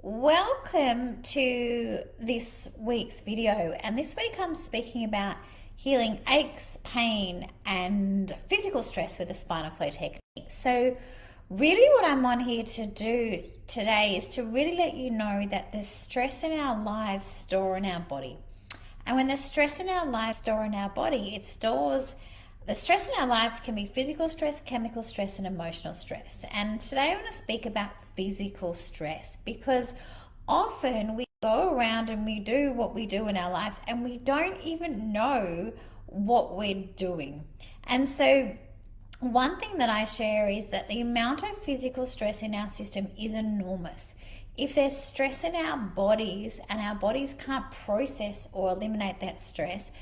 Welcome to this week's video, and this week I'm speaking about healing aches, pain and physical stress with the spinal flow technique. So really what I'm on here to do today is to really let you know that the stress in our lives store in our body. And when the stress in our lives store in our body, the stress in our lives can be physical stress, chemical stress, and emotional stress. And today I want to speak about physical stress because often we go around and we do what we do in our lives and we don't even know what we're doing. And so one thing that I share is that the amount of physical stress in our system is enormous. If there's stress in our bodies and our bodies can't process or eliminate that stress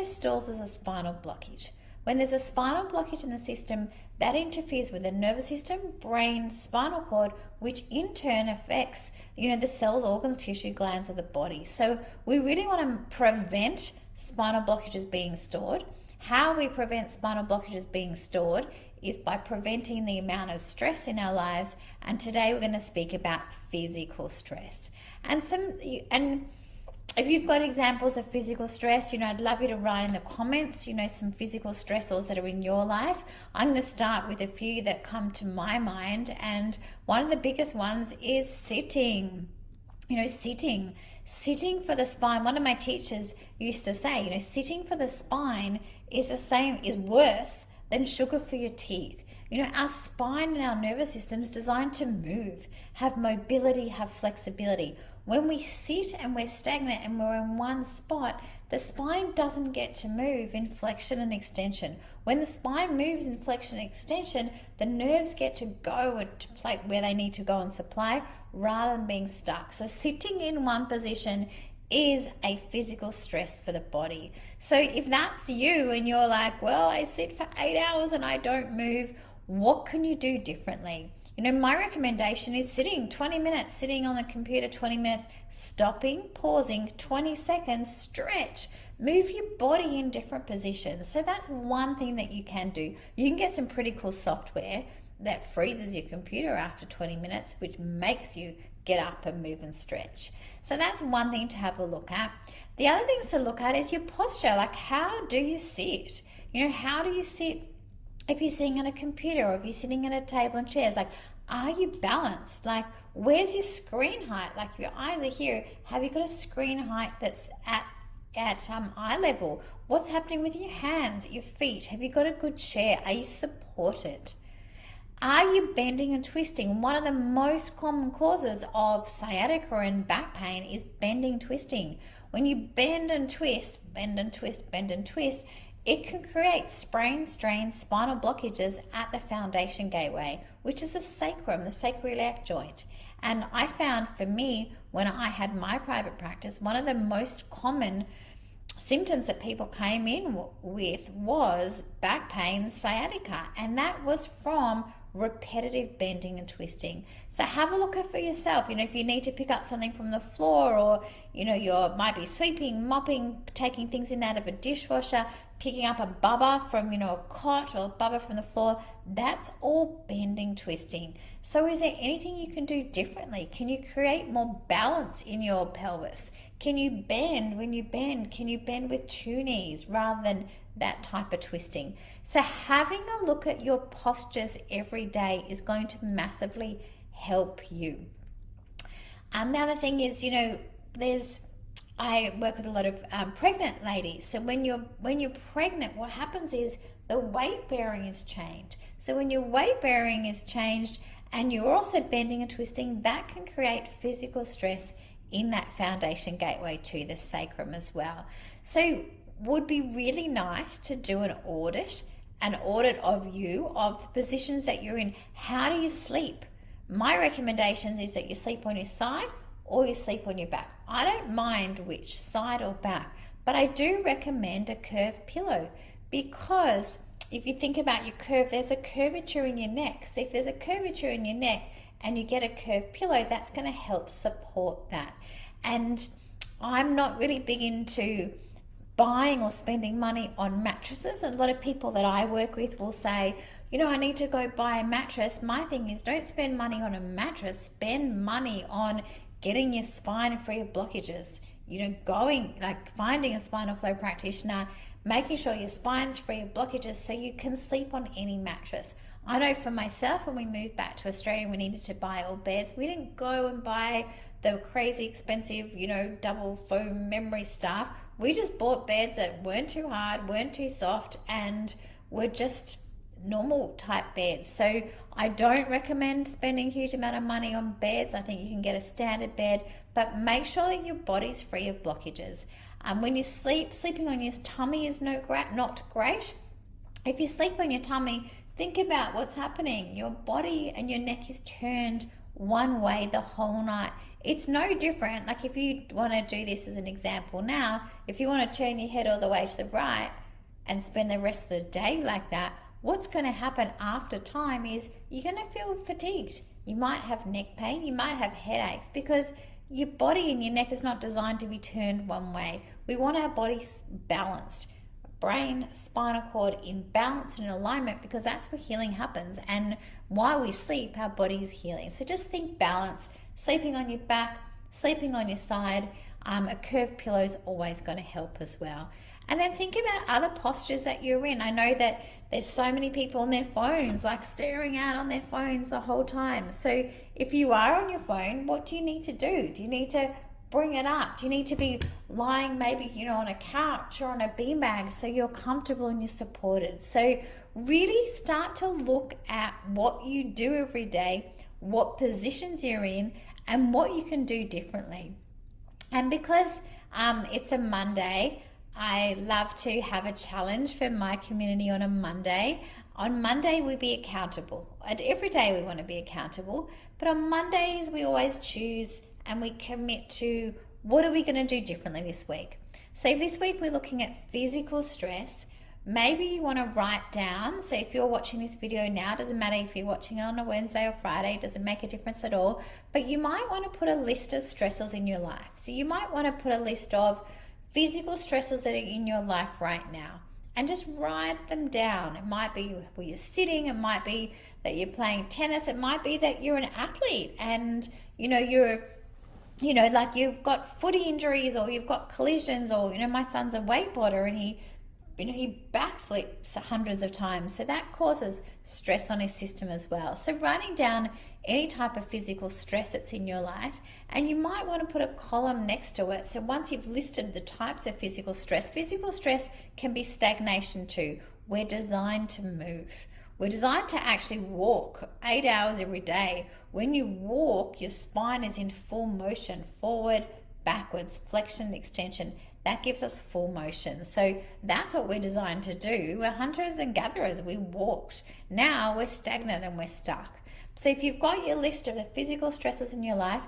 stores as a spinal blockage. When there's a spinal blockage in the system, that interferes with the nervous system, brain, spinal cord, which in turn affects, the cells, organs, tissue, glands of the body. So we really want to prevent spinal blockages being stored. How we prevent spinal blockages being stored is by preventing the amount of stress in our lives. And today we're going to speak about physical stress. And if you've got examples of physical stress, I'd love you to write in the comments, some physical stressors that are in your life. I'm going to start with a few that come to my mind. And one of the biggest ones is sitting. Sitting for the spine. One of my teachers used to say, sitting for the spine is worse than sugar for your teeth. Our spine and our nervous system is designed to move, have mobility, have flexibility. When we sit and we're stagnant and we're in one spot, the spine doesn't get to move in flexion and extension. When the spine moves in flexion and extension, the nerves get to go to play where they need to go and supply rather than being stuck. So sitting in one position is a physical stress for the body. So if that's you and you're like, well, I sit for 8 hours and I don't move, what can you do differently? My recommendation is sitting 20 minutes, sitting on the computer 20 minutes, stopping, pausing, 20 seconds, stretch, move your body in different positions. So that's one thing that you can do. You can get some pretty cool software that freezes your computer after 20 minutes, which makes you get up and move and stretch. So that's one thing to have a look at. The other things to look at is your posture. Like, how do you sit? How do you sit if you're sitting on a computer or if you're sitting at a table and chairs? Like, are you balanced? Like, where's your screen height? Like, if your eyes are here, have you got a screen height that's at eye level? What's happening with your hands, your feet? Have you got a good chair? Are you supported? Are you bending and twisting? One of the most common causes of sciatica and back pain is bending, twisting. When you bend and twist, bend and twist, bend and twist, it can create sprain, strain, spinal blockages at the foundation gateway, which is the sacrum, the sacroiliac joint. And I found for me, when I had my private practice, one of the most common symptoms that people came in with was back pain, sciatica, and that was from repetitive bending and twisting. So have a look at for yourself. If you need to pick up something from the floor, or you might be sweeping, mopping, taking things in out of a dishwasher, picking up a bubba from a cot or a bubba from the floor, that's all bending, twisting. So is there anything you can do differently? Can you create more balance in your pelvis? Can you bend when you bend? Can you bend with two knees rather than that type of twisting? So having a look at your postures every day is going to massively help you. The other thing is, I work with a lot of pregnant ladies. So when you're pregnant, what happens is the weight bearing is changed. So when your weight bearing is changed and you're also bending and twisting, that can create physical stress in that foundation gateway to the sacrum as well. So would be really nice to do an audit of you, of the positions that you're in. How do you sleep? My recommendations is that you sleep on your side or you sleep on your back. I don't mind which, side or back, but I do recommend a curved pillow, because if you think about your curve, there's a curvature in your neck. So if there's a curvature in your neck and you get a curved pillow, that's going to help support that. And I'm not really big into buying or spending money on mattresses. A lot of people that I work with will say, I need to go buy a mattress. My thing is, don't spend money on a mattress, spend money on getting your spine free of blockages. Going, like, finding a spinal flow practitioner, making sure your spine's free of blockages so you can sleep on any mattress. I know for myself, when we moved back to Australia, we needed to buy all beds. We didn't go and buy the crazy expensive, double foam memory stuff. We just bought beds that weren't too hard, weren't too soft, and were just normal type beds. So I don't recommend spending a huge amount of money on beds. I think you can get a standard bed, but make sure that your body's free of blockages. When you sleeping on your tummy is not great. If you sleep on your tummy, think about what's happening. Your body and your neck is turned one way the whole night. It's no different. Like, if you want to do this as an example now, if you want to turn your head all the way to the right and spend the rest of the day like that, what's going to happen after time is you're going to feel fatigued. You might have neck pain, you might have headaches, because your body and your neck is not designed to be turned one way. We want our bodies balanced. Brain, spinal cord in balance and in alignment, because that's where healing happens. And while we sleep, our body's healing. So just think balance. Sleeping on your back, sleeping on your side, a curved pillow is always going to help as well. And then think about other postures that you're in. I know that there's so many people on their phones, like staring out on their phones the whole time. So if you are on your phone, what do you need to do? Do you need to bring it up? Do you need to be lying maybe, on a couch or on a beanbag so you're comfortable and you're supported? So really start to look at what you do every day, what positions you're in, and what you can do differently. And because it's a Monday, I love to have a challenge for my community on a Monday. On Monday, we be accountable. And every day we want to be accountable, but on Mondays we always choose and we commit to what are we going to do differently this week. So if this week we're looking at physical stress, maybe you want to write down. So if you're watching this video now, doesn't matter if you're watching it on a Wednesday or Friday, doesn't make a difference at all, but you might want to put a list of stressors in your life. So you might want to put a list of physical stressors that are in your life right now and just write them down. It might be where you're sitting, it might be that you're playing tennis, it might be that you're an athlete and like you've got footy injuries or you've got collisions, or my son's a wakeboarder and he backflips hundreds of times, so that causes stress on his system as well. So writing down any type of physical stress that's in your life, and you might want to put a column next to it. So once you've listed the types of physical stress can be stagnation too. We're designed to move. We're designed to actually walk 8 hours every day. When you walk, your spine is in full motion, forward, backwards, flexion, extension. That gives us full motion. So that's what we're designed to do. We're hunters and gatherers. We walked. Now we're stagnant and we're stuck. So if you've got your list of the physical stresses in your life,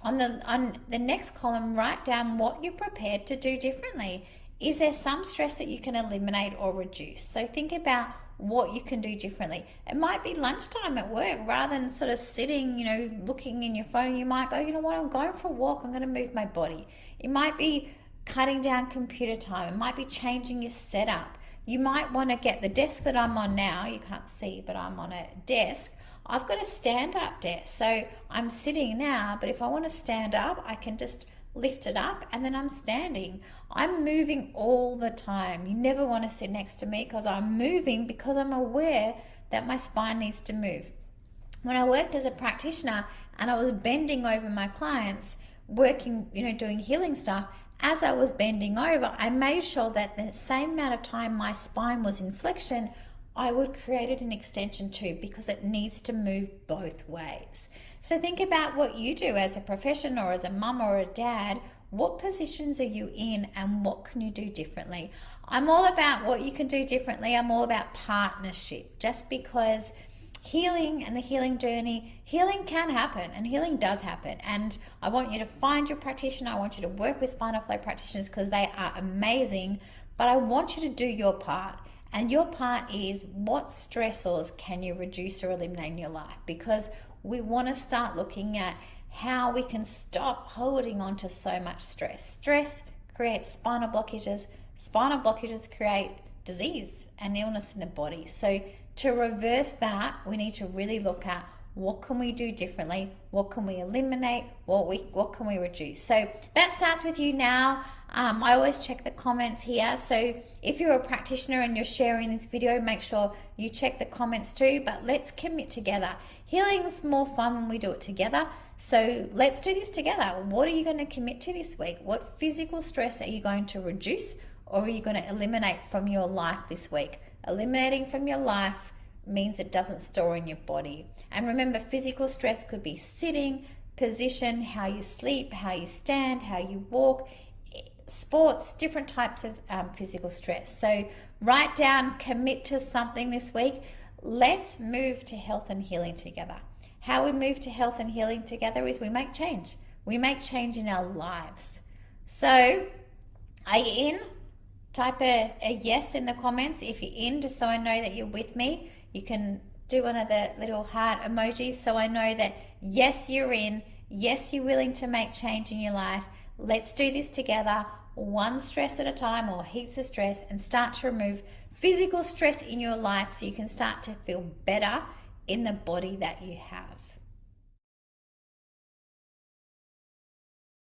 on the next column, write down what you're prepared to do differently. Is there some stress that you can eliminate or reduce? So think about what you can do differently. It might be lunchtime at work. Rather than sort of sitting, looking in your phone, you might go, I'm going for a walk. I'm going to move my body. It might be cutting down computer time. It might be changing your setup. You might want to get the desk that I'm on now. You can't see, but I'm on a desk. I've got a stand-up desk. So I'm sitting now, but if I want to stand up, I can just lift it up and then I'm standing. I'm moving all the time. You never want to sit next to me because I'm moving, because I'm aware that my spine needs to move. When I worked as a practitioner and I was bending over my clients, working, doing healing stuff, as I was bending over, I made sure that the same amount of time my spine was in flexion, I would create an extension too, because it needs to move both ways. So think about what you do as a profession or as a mum or a dad. What positions are you in and what can you do differently? I'm all about what you can do differently. I'm all about partnership, just because healing and the healing journey, healing can happen and healing does happen. And I want you to find your practitioner. I want you to work with spinal flow practitioners because they are amazing, but I want you to do your part. And your part is, what stressors can you reduce or eliminate in your life? Because we want to start looking at how we can stop holding on to so much stress. Stress creates spinal blockages. Spinal blockages create disease and illness in the body. So to reverse that, we need to really look at what can we do differently, what can we eliminate, what can we reduce. So that starts with you now. I always check the comments here, so if you're a practitioner and you're sharing this video, make sure you check the comments too. But let's commit together. Healing's more fun when we do it together, so let's do this together. What are you going to commit to this week? What physical stress are you going to reduce, or are you going to eliminate from your life this week? Eliminating from your life means it doesn't store in your body. And remember, physical stress could be sitting, position, how you sleep, how you stand, how you walk, sports, different types of physical stress. So write down, commit to something this week. Let's move to health and healing together. How we move to health and healing together is we make change. We make change in our lives. So are you in? Type a yes in the comments if you're in, just so I know that you're with me. You can do one of the little heart emojis so I know that yes, you're in. Yes, you're willing to make change in your life. Let's do this together, one stress at a time, or heaps of stress, and start to remove physical stress in your life so you can start to feel better in the body that you have.